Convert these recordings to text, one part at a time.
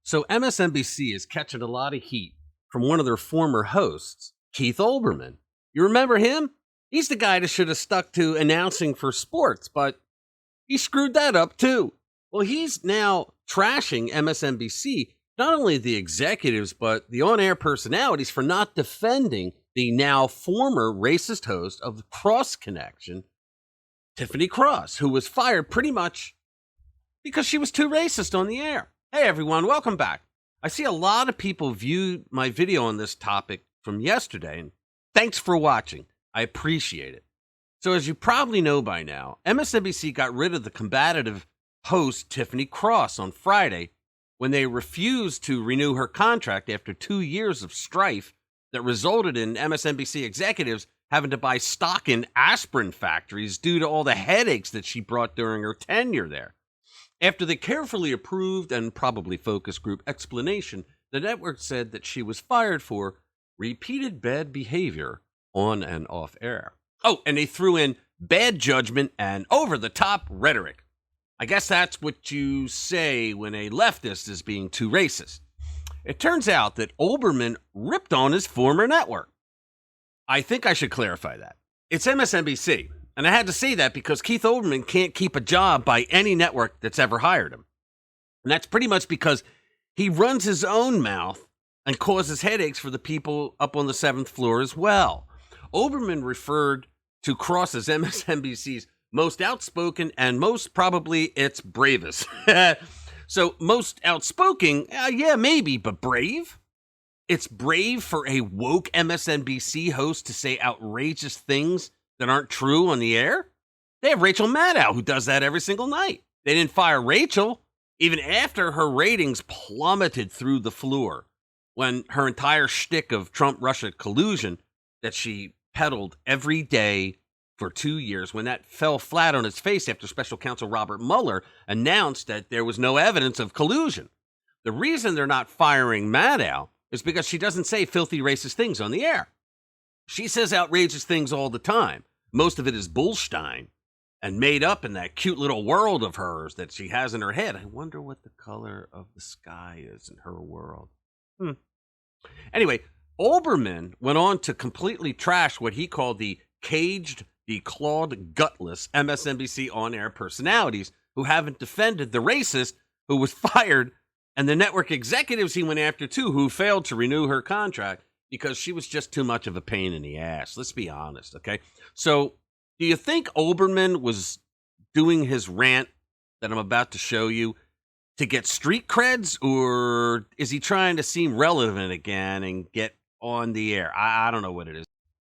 So MSNBC is catching a lot of heat from one of their former hosts, Keith Olbermann. You remember him? He's the guy that should have stuck to announcing for sports, but he screwed that up too. Well, he's now trashing MSNBC, not only the executives, but the on-air personalities for not defending the now former racist host of the Cross Connection, Tiffany Cross, who was fired pretty much because she was too racist on the air. Hey everyone, welcome back. I see a lot of people viewed my video on this topic from yesterday, and thanks for watching. I appreciate it. So as you probably know by now, MSNBC got rid of the combative host Tiffany Cross on Friday when they refused to renew her contract after 2 years of strife that resulted in MSNBC executives having to buy stock in aspirin factories due to all the headaches that she brought during her tenure there. After the carefully approved and probably focus group explanation, the network said that she was fired for repeated bad behavior on and off air. Oh, and they threw in bad judgment and over-the-top rhetoric. I guess that's what you say when a leftist is being too racist. It turns out that Olbermann ripped on his former network. I think I should clarify that. It's MSNBC. And I had to say that because Keith Olbermann can't keep a job by any network that's ever hired him. And that's pretty much because he runs his own mouth and causes headaches for the people up on the 7th floor as well. Olbermann referred to Cross as MSNBC's most outspoken and most probably its bravest. So most outspoken, yeah, maybe, but brave? It's brave for a woke MSNBC host to say outrageous things that aren't true on the air? They have Rachel Maddow, who does that every single night. They didn't fire Rachel, even after her ratings plummeted through the floor, when her entire shtick of Trump-Russia collusion that she peddled every day for 2 years, when that fell flat on its face after Special Counsel Robert Mueller announced that there was no evidence of collusion. The reason they're not firing Maddow is because she doesn't say filthy racist things on the air. She says outrageous things all the time. Most of it is bullstein and made up in that cute little world of hers that she has in her head. I wonder what the color of the sky is in her world. Anyway, Olbermann went on to completely trash what he called the caged, declawed, gutless MSNBC on-air personalities who haven't defended the racist who was fired and the network executives he went after too who failed to renew her contract because she was just too much of a pain in the ass. Let's be honest, okay? So, do you think Olbermann was doing his rant that I'm about to show you to get street creds, or is he trying to seem relevant again and get on the air? I don't know what it is,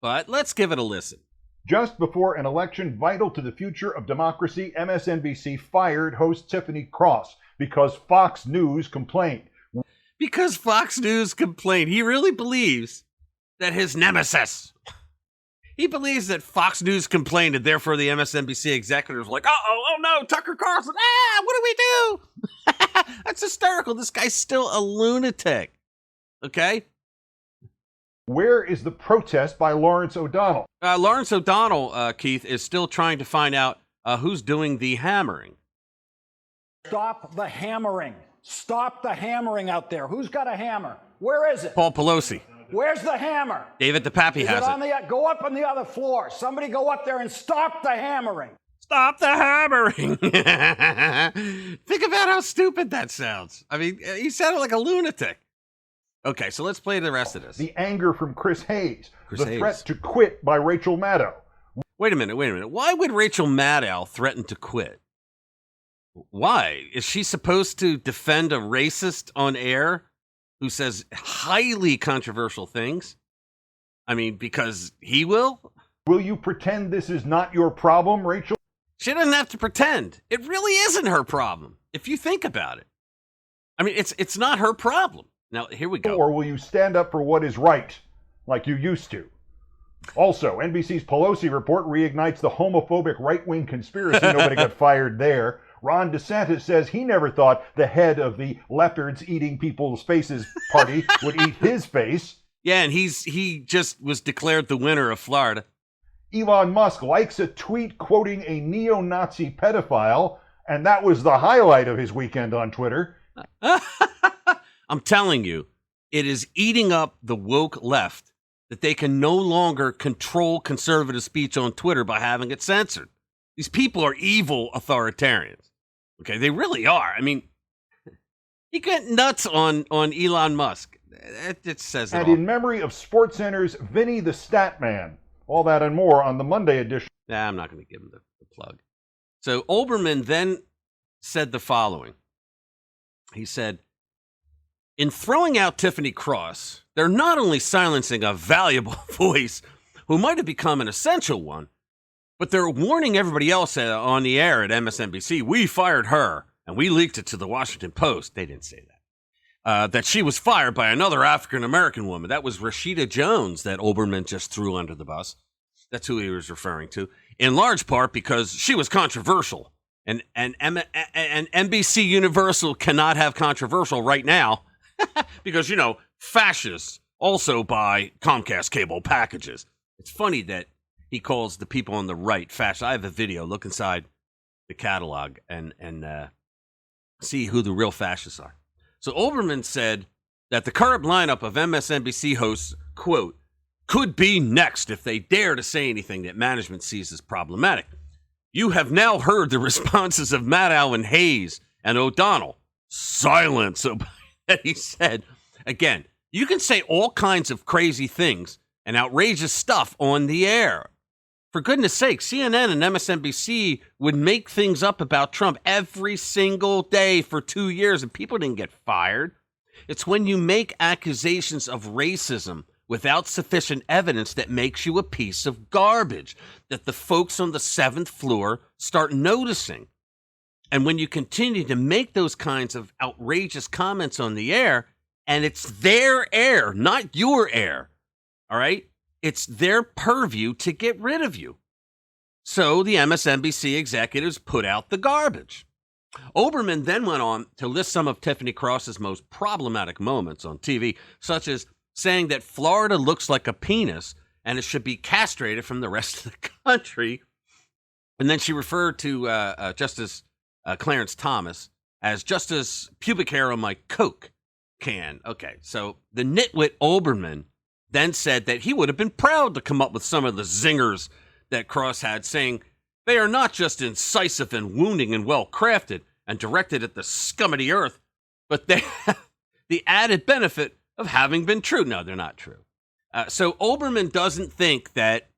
but let's give it a listen. Just before an election vital to the future of democracy, MSNBC fired host Tiffany Cross because Fox News complained. Because Fox News complained. He really believes that his nemesis. He believes that Fox News complained, and therefore the MSNBC executives were like, oh no, Tucker Carlson, what do we do? That's hysterical. This guy's still a lunatic. Okay? Where is the protest by Lawrence O'Donnell? Lawrence O'Donnell, Keith, is still trying to find out who's doing the hammering. Stop the hammering. Stop the hammering out there. Who's got a hammer? Where is it? Paul Pelosi. Where's the hammer? David DePappy has it. Go up on the other floor. Somebody go up there and stop the hammering. Stop the hammering. Think about how stupid that sounds. I mean, he sounded like a lunatic. Okay, so let's play the rest of this. The anger from Chris Hayes. Threat to quit by Rachel Maddow. Wait a minute. Why would Rachel Maddow threaten to quit? Why? Is she supposed to defend a racist on air who says highly controversial things? I mean, because he will? Will you pretend this is not your problem, Rachel? She doesn't have to pretend. It really isn't her problem, if you think about it. I mean, it's not her problem. Now, here we go. Or will you stand up for what is right, like you used to? Also, NBC's Pelosi report reignites the homophobic right-wing conspiracy. Nobody got fired there. Ron DeSantis says he never thought the head of the leopards eating people's faces party would eat his face. Yeah, and he just was declared the winner of Florida. Elon Musk likes a tweet quoting a neo-Nazi pedophile, and that was the highlight of his weekend on Twitter. I'm telling you, it is eating up the woke left that they can no longer control conservative speech on Twitter by having it censored. These people are evil authoritarians. Okay, they really are. I mean, you get nuts on Elon Musk. It says it And all. in memory of SportsCenter's Vinny the Stat Man. All that and more on the Monday edition. Nah, I'm not going to give him the plug. So Olbermann then said the following. He said, in throwing out Tiffany Cross, they're not only silencing a valuable voice who might have become an essential one, but they're warning everybody else on the air at MSNBC, we fired her, and we leaked it to the Washington Post. They didn't say that. That she was fired by another African-American woman. That was Rashida Jones that Olbermann just threw under the bus. That's who he was referring to. In large part because she was controversial. And NBC Universal cannot have controversial right now because, fascists also buy Comcast cable packages. It's funny that he calls the people on the right fascist. I have a video. Look inside the catalog and see who the real fascists are. So Olbermann said that the current lineup of MSNBC hosts, quote, could be next if they dare to say anything that management sees as problematic. You have now heard the responses of Maddow and Hayes and O'Donnell. Silence, he said. Again, you can say all kinds of crazy things and outrageous stuff on the air. For goodness sake, CNN and MSNBC would make things up about Trump every single day for 2 years, and people didn't get fired. It's when you make accusations of racism without sufficient evidence that makes you a piece of garbage, that the folks on the 7th floor start noticing. And when you continue to make those kinds of outrageous comments on the air, and it's their air, not your air, all right? It's their purview to get rid of you. So the MSNBC executives put out the garbage. Olbermann then went on to list some of Tiffany Cross's most problematic moments on TV, such as saying that Florida looks like a penis and it should be castrated from the rest of the country. And then she referred to Justice Clarence Thomas as Justice pubic hair on my Coke can. Okay, so the nitwit Olbermann then said that he would have been proud to come up with some of the zingers that Cross had, saying they are not just incisive and wounding and well-crafted and directed at the scum of the earth, but they have the added benefit of having been true. No, they're not true. So Olbermann doesn't think that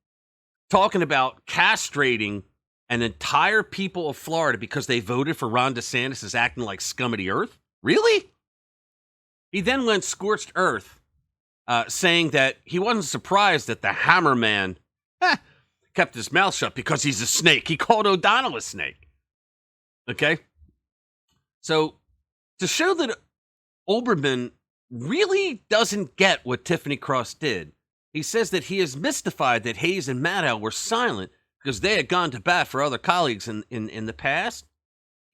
talking about castrating an entire people of Florida because they voted for Ron DeSantis is acting like scum of the earth? Really? He then went scorched earth, saying that he wasn't surprised that the Hammer Man kept his mouth shut because he's a snake. He called O'Donnell a snake. Okay? So to show that Olbermann really doesn't get what Tiffany Cross did, he says that he is mystified that Hayes and Maddow were silent because they had gone to bat for other colleagues in the past.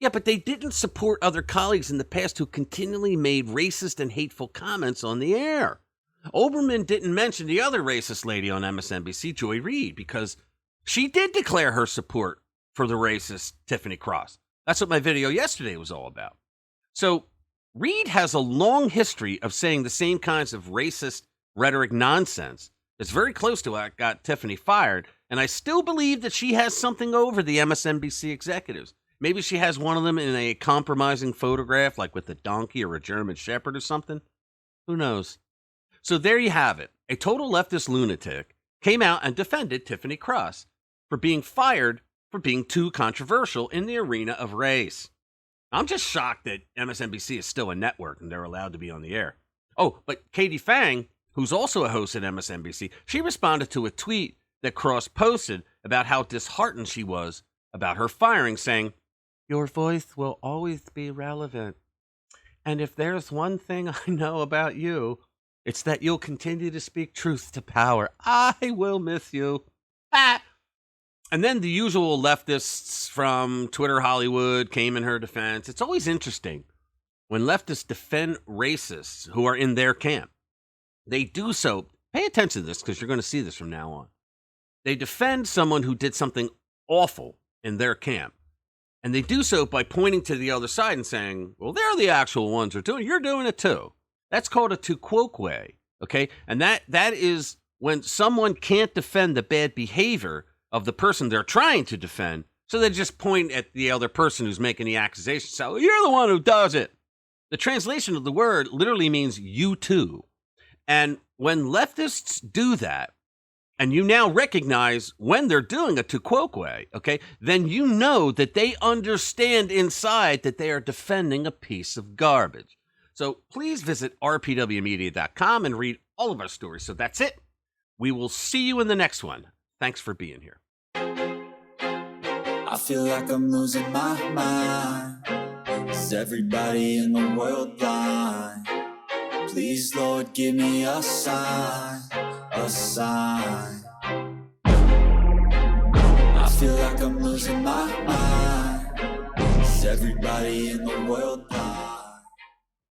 Yeah, but they didn't support other colleagues in the past who continually made racist and hateful comments on the air. Olbermann didn't mention the other racist lady on MSNBC, Joy Reid, because she did declare her support for the racist Tiffany Cross. That's what my video yesterday was all about. So Reid has a long history of saying the same kinds of racist rhetoric nonsense. It's very close to what got Tiffany fired, and I still believe that she has something over the MSNBC executives. Maybe she has one of them in a compromising photograph, like with a donkey or a German shepherd or something. Who knows? So there you have it. A total leftist lunatic came out and defended Tiffany Cross for being fired for being too controversial in the arena of race. I'm just shocked that MSNBC is still a network and they're allowed to be on the air. Oh, but Katie Fang, who's also a host at MSNBC, she responded to a tweet that Cross posted about how disheartened she was about her firing, saying, "Your voice will always be relevant. And if there's one thing I know about you, it's that you'll continue to speak truth to power. I will miss you." And then the usual leftists from Twitter Hollywood came in her defense. It's always interesting when leftists defend racists who are in their camp. They do so. Pay attention to this because you're going to see this from now on. They defend someone who did something awful in their camp. And they do so by pointing to the other side and saying, well, they're the actual ones who are doing it. You're doing it too. That's called a tu quoque, okay? And that is when someone can't defend the bad behavior of the person they're trying to defend, so they just point at the other person who's making the accusation. So you're the one who does it. The translation of the word literally means you too. And when leftists do that, and you now recognize when they're doing a tu quoque, okay, then you know that they understand inside that they are defending a piece of garbage. So please visit rpwmedia.com and read all of our stories. So that's it. We will see you in the next one. Thanks for being here. I feel like I'm losing my mind. Is everybody in the world blind? Please, Lord, give me a sign, a sign. I feel like I'm losing my mind. Is everybody in the world blind?